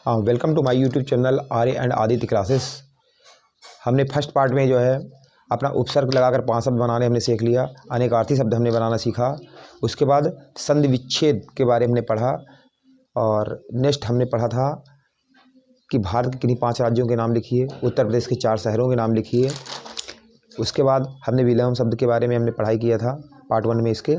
Welcome to my YouTube channel Arya and Aditya classes. हमने first part में जो है अपना उपसर्ग लगाकर 5 शब्द बनाने हमने सीख लिया, अनेकार्थी शब्द हमने बनाना सीखा। उसके बाद संधि विच्छेद के बारे में हमने पढ़ा और नेक्स्ट हमने पढ़ा था कि भारत के किन्हीं 5 राज्यों के नाम लिखिए, उत्तर प्रदेश के 4 शहरों के नाम लिखिए। उसके बाद हमने विलोम शब्द के बारे में हमने पढ़ाई किया था पार्ट 1 में इसके।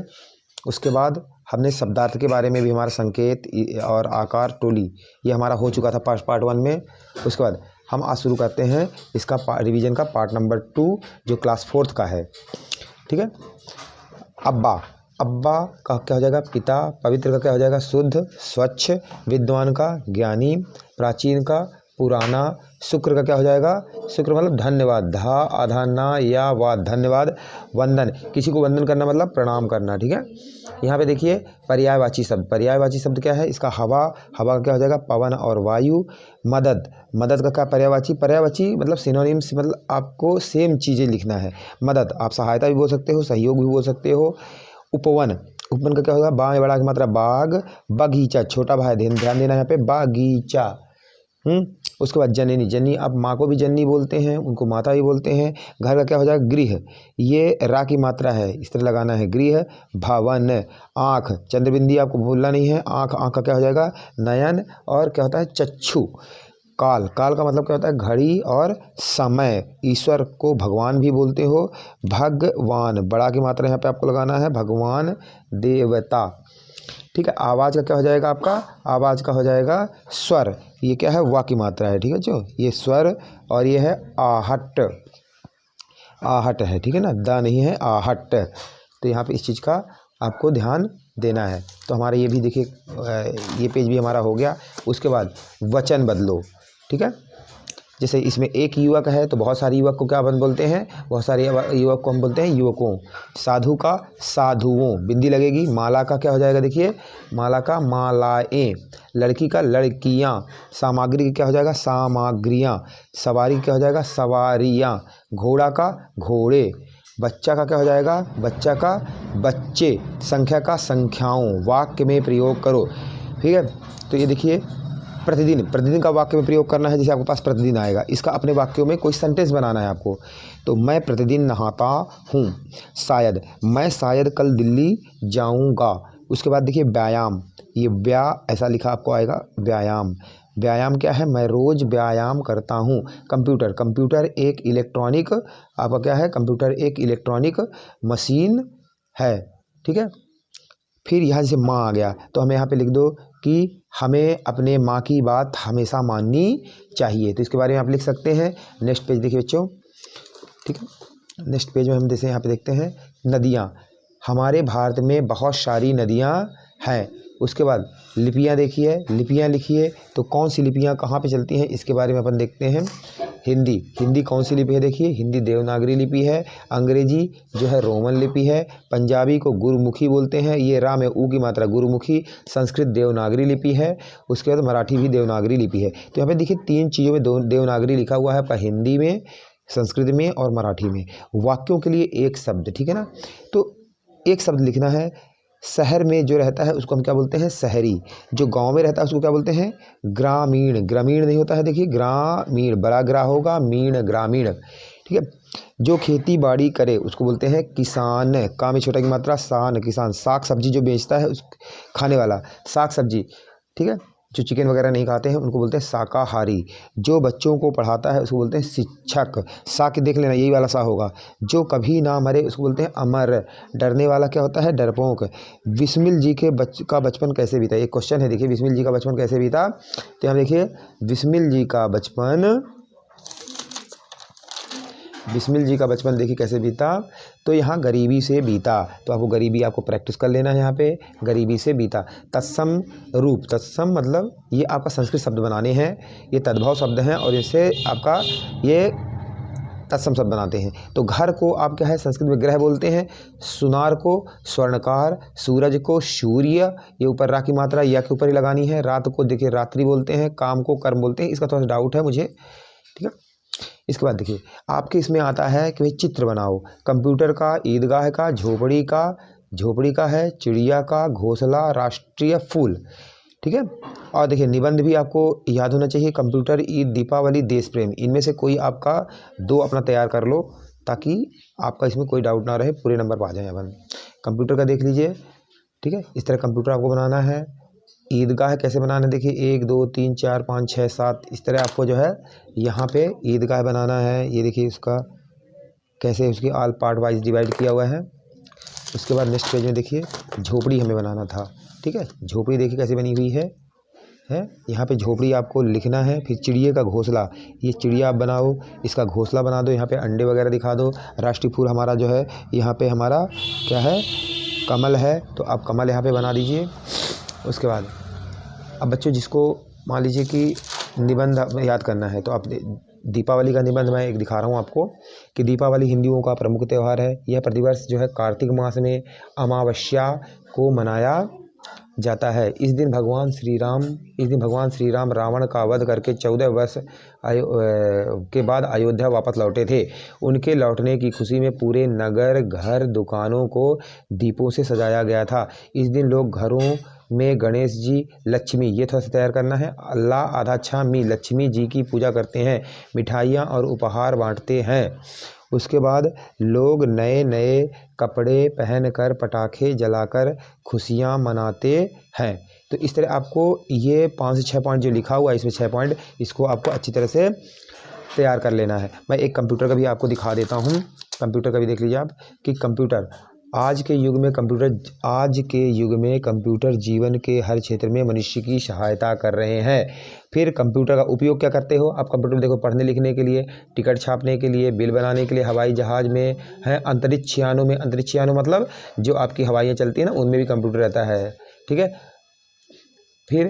उसके बाद हमने शब्दार्थ के बारे में भी, हमारा संकेत और आकार टोली ये हमारा हो चुका था पार्ट 1 में। उसके बाद हम आज शुरू करते हैं इसका रिवीजन का पार्ट नंबर 2 जो क्लास 4th का है। ठीक है। अब्बा, अब्बा का क्या हो जाएगा? पिता। पवित्र का क्या हो जाएगा? शुद्ध, स्वच्छ। विद्वान का ज्ञानी। प्राचीन का पुराना। शुक्र का क्या हो जाएगा? शुक्र मतलब धन्यवाद, धा आधा ना या वाद, धन्यवाद। वंदन, किसी को वंदन करना मतलब प्रणाम करना। ठीक है। यहाँ पे देखिए पर्यायवाची शब्द, पर्यायवाची शब्द क्या है इसका? हवा, हवा का क्या हो जाएगा? पवन और वायु। मदद, मदद का क्या पर्यायवाची? पर्यायवाची मतलब सिनोनिम्स, मतलब आपको सेम चीज़ें लिखना है। मदद आप सहायता भी बोल सकते हो, सहयोग भी बोल सकते हो। उपवन, उपवन का क्या होगा? बा में बड़ा की मात्रा बाग। बगीचा, छोटा भाई, ध्यान देना यहाँ पे, बागीचा। उसके बाद जननी, जननी आप माँ को भी जननी बोलते हैं, उनको माता भी बोलते हैं। घर का क्या हो जाएगा? गृह, ये रा की मात्रा है, इस तरह लगाना है, गृह। भवन। आँख, चंद्रबिंदी आपको भूलना नहीं है, आँख, आँख का क्या हो जाएगा? नयन। और क्या होता है? चक्षु। काल, काल का मतलब क्या होता है? घड़ी और समय। ईश्वर को भगवान भी बोलते हो। भगवान, बड़ा की मात्रा यहाँ पे आपको लगाना है, भगवान। देवता। ठीक है। आवाज़ का क्या हो जाएगा आपका? आवाज़ का हो जाएगा स्वर, ये क्या है? वा की मात्रा है। ठीक है जो ये स्वर, और ये है आहट, आहट है। ठीक है ना, दा नहीं है, आहट। तो यहाँ पे इस चीज़ का आपको ध्यान देना है। तो हमारा ये भी देखिए ये पेज भी हमारा हो गया। उसके बाद वचन बदलो। ठीक है। जैसे इसमें एक युवक है तो बहुत सारे युवक को क्या बोलते हैं? बहुत सारे युवक को हम बोलते हैं युवकों। साधु का साधुओं, बिंदी लगेगी। माला का क्या हो जाएगा? देखिए माला का मालाएं। लड़की का लड़कियां। सामग्री का क्या हो जाएगा? सामग्रियां। सवारी क्या हो जाएगा? सवारियां। घोड़ा का घोड़े। बच्चा का क्या हो जाएगा? बच्चा का बच्चे। संख्या का संख्याओं। वाक्य में प्रयोग करो। ठीक है। तो ये देखिए प्रतिदिन, प्रतिदिन का वाक्य में प्रयोग करना है। जैसे आपके पास प्रतिदिन आएगा, इसका अपने वाक्यों में कोई सेंटेंस बनाना है आपको। तो मैं प्रतिदिन नहाता हूँ। शायद, मैं शायद कल दिल्ली जाऊँगा। उसके बाद देखिए व्यायाम, ये व्या ऐसा लिखा आपको आएगा, व्यायाम। व्यायाम क्या है? मैं रोज़ व्यायाम करता हूँ। कंप्यूटर, कंप्यूटर एक इलेक्ट्रॉनिक, आपका क्या है? कंप्यूटर एक इलेक्ट्रॉनिक मशीन है। ठीक है। फिर यहाँ से माँ आ गया तो हमें यहाँ पे लिख दो कि हमें अपने माँ की बात हमेशा माननी चाहिए। तो इसके बारे में आप लिख सकते हैं। नेक्स्ट पेज देखिए बच्चों। ठीक है। नेक्स्ट पेज में हम जैसे यहाँ पे देखते हैं नदियाँ, हमारे भारत में बहुत सारी नदियाँ हैं। उसके बाद लिपियाँ देखिए, लिपियाँ लिखिए। तो कौन सी लिपियाँ कहाँ पे चलती हैं इसके बारे में अपन देखते हैं। हिंदी, हिंदी कौन सी लिपि है? देखिए हिंदी देवनागरी लिपि है। अंग्रेजी जो है रोमन लिपि है। पंजाबी को गुरुमुखी बोलते हैं, ये रा में ऊ की मात्रा, गुरुमुखी। संस्कृत देवनागरी लिपि है। उसके बाद मराठी भी देवनागरी लिपि है। तो यहाँ पे देखिए 3 चीज़ों में देवनागरी लिखा हुआ है आपका, हिंदी में, संस्कृत में और मराठी में। वाक्यों के लिए एक शब्द। ठीक है ना। तो एक शब्द लिखना है। शहर में जो रहता है उसको हम क्या बोलते हैं? शहरी। जो गांव में रहता है उसको क्या बोलते हैं? ग्रामीण। ग्रामीण नहीं होता है, देखिए ग्रामीण, बड़ा ग्रा होगा, मीण ग्रामीण। ठीक है। जो खेती बाड़ी करे उसको बोलते हैं किसान। का में छोटा की मात्रा सान, किसान। साग सब्जी जो बेचता है उस खाने वाला, साग सब्जी। ठीक है। जो चिकन वगैरह नहीं खाते हैं उनको बोलते हैं शाकाहारी। जो बच्चों को पढ़ाता है उसको बोलते हैं शिक्षक। सा के देख लेना, यही वाला सा होगा। जो कभी ना मरे उसको बोलते हैं अमर। डरने वाला क्या होता है? डरपोक। बिस्मिल जी के का बचपन कैसे बीता? एक क्वेश्चन है, देखिए बिस्मिल जी का बचपन कैसे बीता? तो यहाँ देखिए बिस्मिल जी का बचपन, बिस्मिल जी का बचपन देखिए कैसे बीता। तो यहाँ गरीबी से बीता, तो आपको गरीबी आपको प्रैक्टिस कर लेना है। यहाँ पे गरीबी से बीता। तत्सम रूप, तत्सम मतलब ये आपका संस्कृत शब्द बनाने हैं, ये तद्भव शब्द हैं और इससे आपका ये तत्सम शब्द बनाते हैं। तो घर को आप क्या है संस्कृत में ग्रह बोलते हैं। सुनार को स्वर्णकार। सूरज को सूर्य, ये ऊपर रा की मात्रा या के ऊपर ही लगानी है। रात को देखिए रात्रि बोलते हैं। काम को कर्म बोलते हैं। इसका थोड़ा सा डाउट है मुझे। ठीक है। इसके बाद देखिए आपके इसमें आता है कि भाई चित्र बनाओ। कंप्यूटर का, ईदगाह का, झोपड़ी का, झोपड़ी का है, चिड़िया का, घोंसला, राष्ट्रीय फूल। ठीक है। और देखिए निबंध भी आपको याद होना चाहिए, कंप्यूटर, ईद, दीपावली, देश प्रेम, इनमें से कोई आपका 2 अपना तैयार कर लो ताकि आपका इसमें कोई डाउट ना रहे, पूरे नंबर पा जाए अपन। कंप्यूटर का देख लीजिए, ठीक है। इस तरह कंप्यूटर आपको बनाना है। ईदगाह कैसे बनाना है, देखिए 1 2 3 4 5 6 7 इस तरह आपको जो है यहाँ पे ईदगाह बनाना है। ये देखिए इसका कैसे उसकी ऑल पार्ट वाइज डिवाइड किया हुआ है। उसके बाद नेक्स्ट पेज में देखिए झोपड़ी हमें बनाना था, ठीक है। झोपड़ी देखिए कैसे बनी हुई है यहाँ पे झोपड़ी आपको लिखना है। फिर चिड़िए का घोंसला, ये चिड़िया आप बनाओ, इसका घोंसला बना दो, यहाँ पे अंडे वगैरह दिखा दो। राष्ट्रीय फूल हमारा जो है यहाँ पे हमारा क्या है, कमल है, तो आप कमल यहाँ पे बना दीजिए। उसके बाद अब बच्चों जिसको मान लीजिए कि निबंध याद करना है, तो आप दीपावली का निबंध मैं एक दिखा रहा हूँ आपको कि दीपावली हिंदुओं का प्रमुख त्यौहार है। यह प्रतिवर्ष जो है कार्तिक मास में अमावस्या को मनाया जाता है। इस दिन भगवान श्री राम रावण का वध करके 14 वर्ष के बाद अयोध्या वापस लौटे थे। उनके लौटने की खुशी में पूरे नगर, घर, दुकानों को दीपों से सजाया गया था। इस दिन लोग घरों में गणेश जी, लक्ष्मी, ये थोड़ा सा तैयार करना है, अल्लाह आधा अच्छा मी लक्ष्मी जी की पूजा करते हैं, मिठाइयाँ और उपहार बांटते हैं। उसके बाद लोग नए नए कपड़े पहनकर पटाखे जलाकर खुशियाँ मनाते हैं। तो इस तरह आपको ये 5 से 6 पॉइंट जो लिखा हुआ है, इसमें 6 पॉइंट, इसको आपको अच्छी तरह से तैयार कर लेना है। मैं एक कंप्यूटर का भी आपको दिखा देता हूँ। कंप्यूटर का भी देख लीजिए आप कि कंप्यूटर आज के युग में कंप्यूटर जीवन के हर क्षेत्र में मनुष्य की सहायता कर रहे हैं। फिर कंप्यूटर का उपयोग क्या करते हो आप कंप्यूटर में, देखो पढ़ने लिखने के लिए, टिकट छापने के लिए, बिल बनाने के लिए, हवाई जहाज़ में है, अंतरिक्ष यानों में, अंतरिक्ष यानों मतलब जो आपकी हवाइयाँ चलती हैं ना, उनमें भी कंप्यूटर रहता है, ठीक है। फिर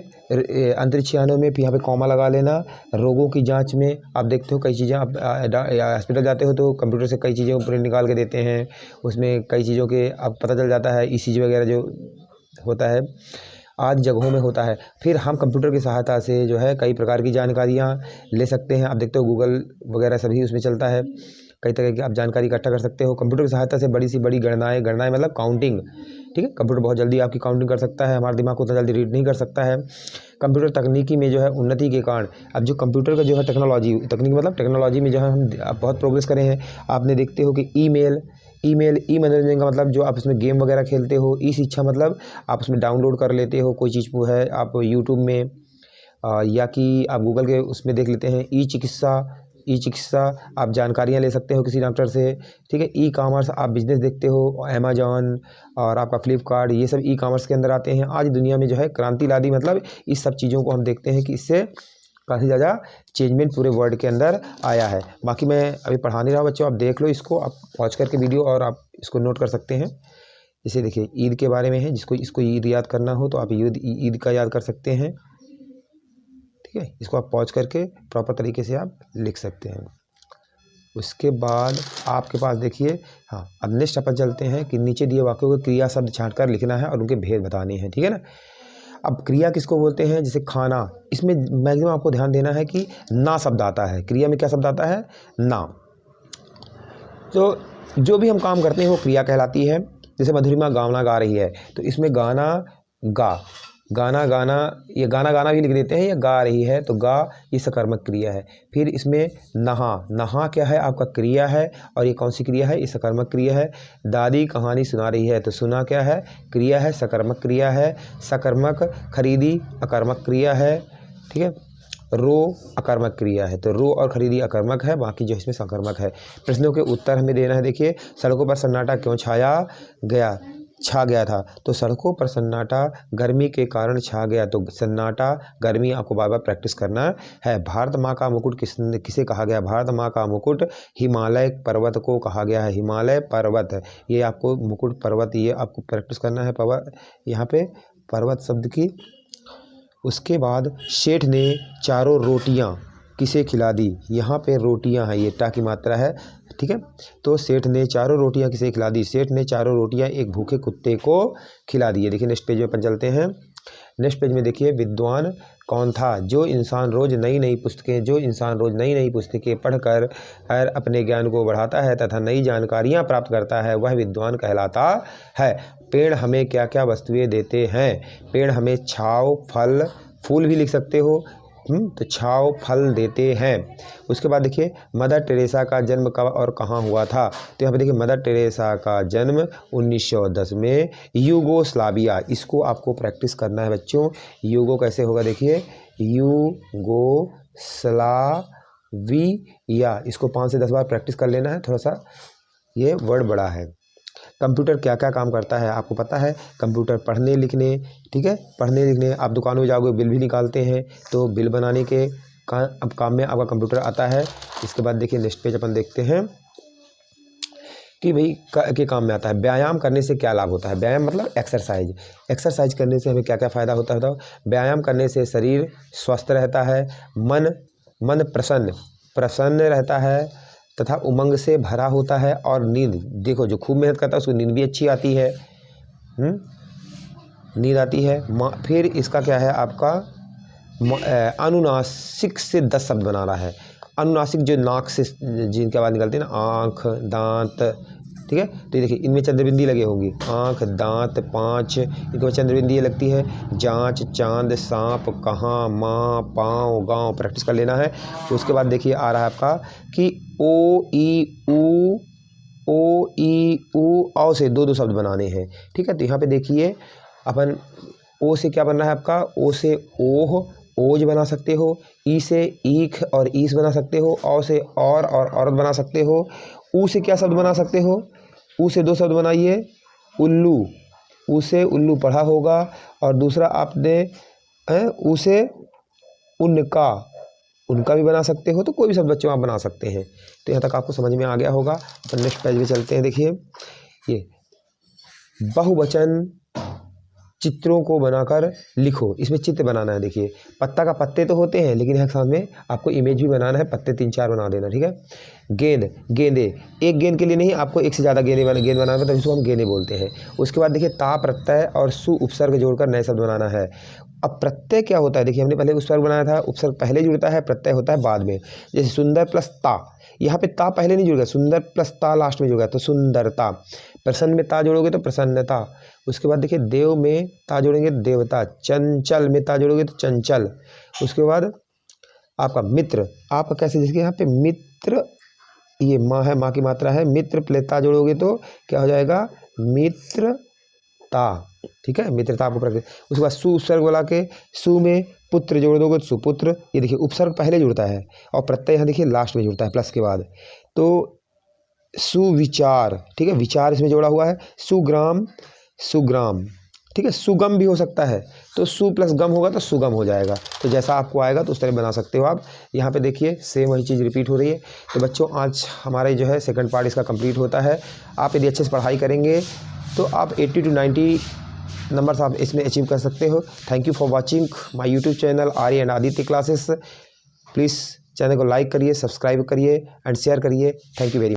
अंतरिक्ष यानों में यहाँ पे कॉमा लगा लेना। रोगों की जांच में आप देखते हो कई चीज़ें, आप हॉस्पिटल जाते हो तो कंप्यूटर से कई चीज़ें प्रिंट निकाल के देते हैं, उसमें कई चीज़ों के आप पता चल जाता है, ईसीजी वगैरह जो होता है आज जगहों में होता है। फिर हम कंप्यूटर की सहायता से जो है कई प्रकार की जानकारियाँ ले सकते हैं। आप देखते हो गूगल वगैरह सभी उसमें चलता है, कई तरह की आप जानकारी इकट्ठा कर सकते हो कंप्यूटर की सहायता से। बड़ी से बड़ी गणनाएँ मतलब काउंटिंग, ठीक है। कंप्यूटर बहुत जल्दी आपकी काउंटिंग कर सकता है, हमारा दिमाग उतना जल्दी रीड नहीं कर सकता है। कंप्यूटर तकनीकी में जो है उन्नति के कारण अब जो कंप्यूटर का जो है तकनीक मतलब टेक्नोलॉजी में जो है हम बहुत प्रोग्रेस करे हैं। आपने देखते हो कि ईमेल ई मनोरंजन का मतलब जो आप उसमें गेम वगैरह खेलते हो, ई शिक्षा मतलब आप उसमें डाउनलोड कर लेते हो कोई चीज़ वो है, आप यूट्यूब में या कि आप गूगल के उसमें देख लेते हैं। ई चिकित्सा आप जानकारियाँ ले सकते हो किसी डॉक्टर से, ठीक है। ई कॉमर्स आप बिजनेस देखते हो, अमेजॉन और आपका फ्लिपकार्ट, ये सब ई कॉमर्स के अंदर आते हैं। आज दुनिया में जो है क्रांति ला दी, मतलब इस सब चीज़ों को हम देखते हैं कि इससे काफ़ी ज़्यादा चेंजमेंट पूरे वर्ल्ड के अंदर आया है। बाकी मैं अभी पढ़ा नहीं रहा बच्चों, आप देख लो इसको, आप पॉज करके वीडियो और आप इसको नोट कर सकते हैं। जैसे देखिए ईद के बारे में है, जिसको इसको ईद याद करना हो तो आप ईद का याद कर सकते हैं, ठीक है। इसको आप पॉज करके प्रॉपर तरीके से आप लिख सकते हैं। उसके बाद आपके पास देखिए, हाँ अब नेक्स्ट अपन चलते हैं कि नीचे दिए वाक्यों को क्रिया शब्द छांट कर लिखना है और उनके भेद बताने हैं, ठीक है ना। अब क्रिया किसको बोलते हैं, जैसे खाना, इसमें मैक्सिमम आपको ध्यान देना है कि ना शब्द आता है। क्रिया में क्या शब्द आता है, ना। तो जो भी हम काम करते हैं वो क्रिया कहलाती है। जैसे मधुरिमा गाना गा रही है, तो इसमें गाना ये गाना भी लिख देते हैं, या गा रही है तो गा, ये सकर्मक क्रिया है। फिर इसमें नहा क्या है, आपका क्रिया है, और ये कौन सी क्रिया है, ये सकर्मक क्रिया है। दादी कहानी सुना रही है, तो सुना क्या है, क्रिया है, सकर्मक क्रिया है। सकर्मक खरीदी अकर्मक क्रिया है, ठीक है। रो अकर्मक क्रिया है, तो रो और खरीदी अकर्मक है, बाकी जो इसमें सकर्मक है। प्रश्नों के उत्तर हमें देना है। देखिए सड़कों पर सन्नाटा क्यों छा गया था, तो सड़कों पर सन्नाटा गर्मी के कारण छा गया, तो सन्नाटा गर्मी आपको बार बार प्रैक्टिस करना है। भारत माँ का मुकुट किसे कहा गया, भारत माँ का मुकुट हिमालय पर्वत को कहा गया है। हिमालय पर्वत, ये आपको मुकुट पर्वत, ये आपको प्रैक्टिस करना है यहाँ पे पर्वत शब्द की। उसके बाद सेठ ने चारों रोटियां किसे खिला दी, यहाँ पे रोटियां है, ये टा की मात्रा है, ठीक है। तो सेठ ने चारों रोटियां किसे खिला दी, सेठ ने चारों रोटियां एक भूखे कुत्ते को खिला दी। देखिए नेक्स्ट पेज में अपन चलते हैं। नेक्स्ट पेज में देखिए विद्वान कौन था, जो इंसान रोज नई नई पुस्तकें पढ़कर अपने ज्ञान को बढ़ाता है तथा नई जानकारियाँ प्राप्त करता है, वह विद्वान कहलाता है। पेड़ हमें क्या क्या वस्तुएं देते हैं? पेड़ हमें छाँव, फल, फूल भी लिख सकते हो, तो छाँव फल देते हैं। उसके बाद देखिए मदर टेरेसा का जन्म कब और कहाँ हुआ था? तो यहाँ पे देखिए मदर टेरेसा का जन्म 1910 में यूगोस्लाविया, इसको आपको प्रैक्टिस करना है बच्चों। यूगो कैसे होगा देखिए, यूगोस्लाविया, इसको 5 से 10 बार प्रैक्टिस कर लेना है, थोड़ा सा ये वर्ड बड़ा है। कंप्यूटर क्या क्या काम करता है आपको पता है? कंप्यूटर पढ़ने लिखने, ठीक है, पढ़ने लिखने, आप दुकानों में जाओगे बिल भी निकालते हैं, तो बिल बनाने के काम में आपका कंप्यूटर आता है। इसके बाद देखिए नेक्स्ट पेज अपन देखते हैं कि भाई के काम में आता है। व्यायाम करने से क्या लाभ होता है? व्यायाम मतलब एक्सरसाइज, एक्सरसाइज करने से हमें क्या क्या फ़ायदा होता है बताओ? व्यायाम करने से शरीर स्वस्थ रहता है, मन प्रसन्न रहता है तथा उमंग से भरा होता है, और नींद, देखो जो खूब मेहनत करता है उसको नींद भी अच्छी आती है, नींद आती है। फिर इसका क्या है आपका, अनुनासिक से 10 शब्द बना रहा है। अनुनासिक जो नाक से जिनके आवाज़ निकलती है ना, आँख, दांत, ठीक है, तो ये देखिए इनमें चंद्रबिंदी लगे होंगी, आँख, दांत 5, इनके बाद चंद्रबिंदी लगती है। जांच, चांद, सांप, कहाँ, माँ, पाँव, गाँव, प्रैक्टिस कर लेना है। तो उसके बाद देखिए आ रहा है आपका कि ओ ई ऊ औ से 2-2 शब्द बनाने हैं, ठीक है। तो यहाँ पे देखिए अपन ओ से क्या बन रहा है आपका, ओ से ओह, ओज बना सकते हो, ई से ईख और ईस बना सकते हो, औ से और औरत बना सकते हो। ऊ से क्या शब्द बना सकते हो? ऊ से 2 शब्द बनाइए, उल्लू, ऊ से उल्लू पढ़ा होगा, और दूसरा आपने ऊ से उनका भी बना सकते हो। तो कोई भी शब्द बच्चों आप बना सकते हैं। तो यहाँ तक आपको समझ में आ गया होगा। अपन नेक्स्ट पेज पे चलते हैं। देखिए ये बहुवचन चित्रों को बनाकर लिखो, इसमें चित्र बनाना है। देखिए पत्ता का पत्ते तो होते हैं, लेकिन यहाँ साथ में आपको इमेज भी बनाना है, पत्ते 3-4 बना देना, ठीक है। गेंदे, एक गेंद के लिए नहीं, आपको एक से ज़्यादा गेंद बनाना है, तो इसको हम गेंदे बोलते हैं। उसके बाद देखिए ता प्रत्यय और सु उपसर्ग जोड़कर नए शब्द बनाना है। अब प्रत्यय क्या होता है? देखिए हमने पहले उपसर्ग बनाया था, उपसर्ग पहले जुड़ता है, प्रत्यय होता है बाद में। जैसे सुंदर प्लस ता, यहाँ पे ता पहले नहीं जुड़ेगा, सुंदर प्लस ता लास्ट में जुड़ेगा, तो सुंदरता। प्रसन्न में ता जोड़ोगे तो प्रसन्नता। उसके बाद देखिए देव में ता जोड़ेंगे, देवता। चंचल में ता जोड़ोगे तो चंचल। उसके बाद आपका मित्र, आपका कैसे, जैसे यहाँ पे मित्र, ये माँ है, माँ की मात्रा है, मित्र प्लस ता जोड़ोगे तो क्या हो जाएगा, मित्रता, ठीक है, मित्रता आपको प्रत्यय। उसके बाद सु उपसर्ग बोला के, सु में पुत्र जोड़ दोगे तो सुपुत्र। ये देखिए उपसर्ग पहले जुड़ता है और प्रत्यय यहाँ देखिए लास्ट में जुड़ता है प्लस के बाद। तो सुविचार, ठीक है, विचार इसमें जोड़ा हुआ है। सुग्राम, ठीक है, सुगम भी हो सकता है, तो सु प्लस गम होगा तो सुगम हो जाएगा। तो जैसा आपको आएगा तो उस तरह बना सकते हो आप। यहाँ पे देखिए सेम वही चीज़ रिपीट हो रही है। तो बच्चों आज हमारे जो है सेकंड पार्ट इसका कंप्लीट होता है। आप यदि अच्छे से पढ़ाई करेंगे तो आप 80 to 90 नंबर्स आप इसमें अचीव कर सकते हो। Thank you for watching my YouTube channel Arya and Aditya classes. Please channel को लाइक करिए, सब्सक्राइब करिए एंड शेयर करिए। Thank you very much.